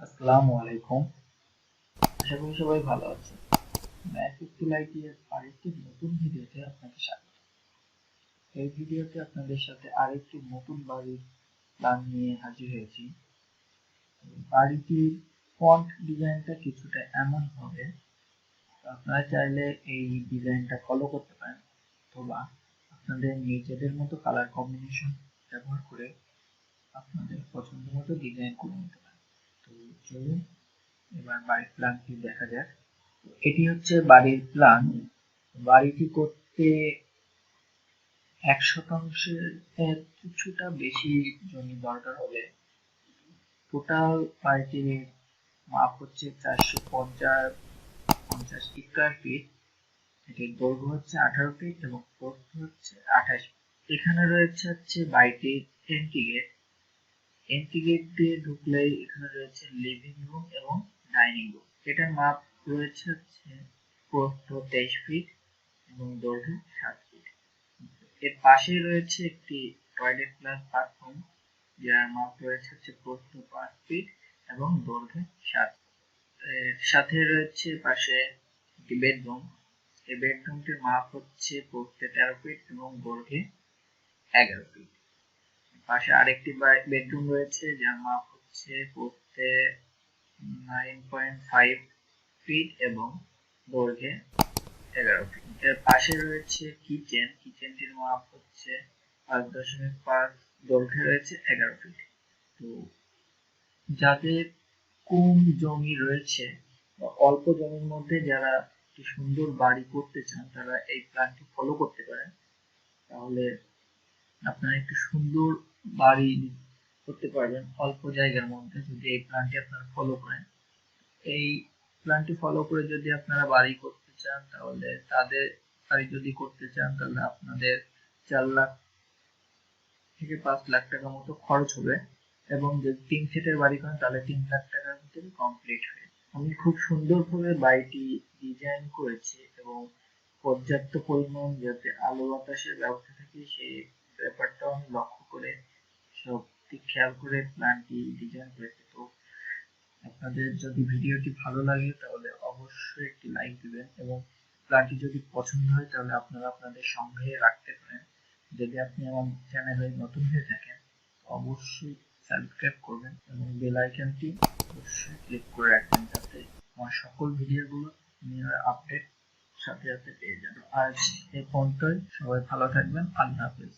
আসসালামু আলাইকুম। আশা করি সবাই ভালো আছে। ম্যাথ এর আরেকটি নতুন ভিডিওতে আপনাকে স্বাগত। এই ভিডিওতে আপনাদের সাথে আরেকটি নতুন বাড়ির প্ল্যান নিয়ে হাজির হয়েছি। বাড়িটির ফন্ট ডিজাইনটা কিছুটা এমন হবে, আপনারা চাইলে এই ডিজাইনটা ফলো করতে পারেন অথবা আপনাদের নিজেদের মতো কালার কম্বিনেশন ব্যবহার করে আপনাদের পছন্দ মতো ডিজাইন করে নিতে পারেন। তো চলুন এবার বাড়ির প্ল্যানটি দেখা যাক। এটি হচ্ছে বাড়ির প্ল্যান। বাড়িটি করতে ১% কিছুটা বেশি জমি দরকার হবে। টোটাল বাড়িটির মাপ হচ্ছে ৪৫০ স্কোয়ার ফিট। এটির দৈর্ঘ্য হচ্ছে ১৮ ফিট এবং প্রস্থ হচ্ছে ২৮ ফিট। এখানে রয়েছে বাড়িটির এন্ট্রি গেট। এন্ট্রি গেট দিয়ে ঢুকলেই এখানে রয়েছে লিভিং রুম এবং ডাইনিং রুম। এটার মাপ রয়েছে প্রস্থ ২৩ ফিট এবং দৈর্ঘ্য ৭ ফিট। এর পাশেই রয়েছে একটি টয়লেট প্লাস বাথরুম, যার মাপ রয়েছে প্রস্থ ৫ ফিট এবং দৈর্ঘ্য ৭ ফিট। এর সাথে রয়েছে পাশে একটি বেডরুম। এই বেডরুমটির মাপ হচ্ছে প্রস্থে ১৩ ফিট এবং দৈর্ঘ্যে ১১ ফিট। পাশে আরেকটি বেডরুম রয়েছে, যার মাপ হচ্ছে প্রস্থে ৯.৫ ফিট এবং দৈর্ঘ্যে ১১ ফিট। এর পাশে রয়েছে কিচেন। কিচেনটির মাপ হচ্ছে ৫.৫, দৈর্ঘ্যে রয়েছে ১১ ফিট। তো যাদের কম জমি রয়েছে বা অল্প জমির মধ্যে যারা একটি সুন্দর বাড়ি করতে চান, তারা এই প্ল্যানটি ফলো করতে পারেন। তাহলে আপনারা একটু সুন্দর বাড়ি করতে পারবেন অল্প জায়গার মধ্যে, যদি এই প্ল্যানটি আপনারা ফলো করেন। এই প্ল্যানটি ফলো করে যদি আপনারা বাড়ি করতে চান, তাহলে আপনাদের ৪ লাখ থেকে ৫ লাখ টাকা মতো খরচ হবে এবং যদি ৩ সেটের বাড়ি করেন তাহলে ৩ লাখ টাকার ভিতরে কমপ্লিট হয়ে যাবে। আমি খুব সুন্দরভাবে বাড়িটি ডিজাইন করেছি এবং পর্যাপ্ত পরিমাণ যাতে আলো বাতাসের ব্যবস্থা থাকে সেই ব্যাপারটাও আমি লক্ষ্য করে সব দিক খেয়াল করে প্ল্যানটি ডিজাইন করেছি। তো আপনাদের যদি ভিডিওটি ভালো লাগে তাহলে অবশ্যই একটি লাইক দিবেন এবং প্ল্যানটি যদি পছন্দ হয় তাহলে আপনারা আপনাদের সংগ্রহে রাখতে পারেন। যদি আপনি আমার চ্যানেলে নতুন হয়ে থাকেন অবশ্যই সাবস্ক্রাইব করবেন এবং বেল আইকনটি অবশ্যই ক্লিক করে রাখবেন, যাতে আমার সকল ভিডিওগুলো আপডেট সাথে সাথে পেয়ে যাবেন। আজ এই পর্যন্তই। সবাই ভালো থাকবেন। আল্লাহ হাফেজ।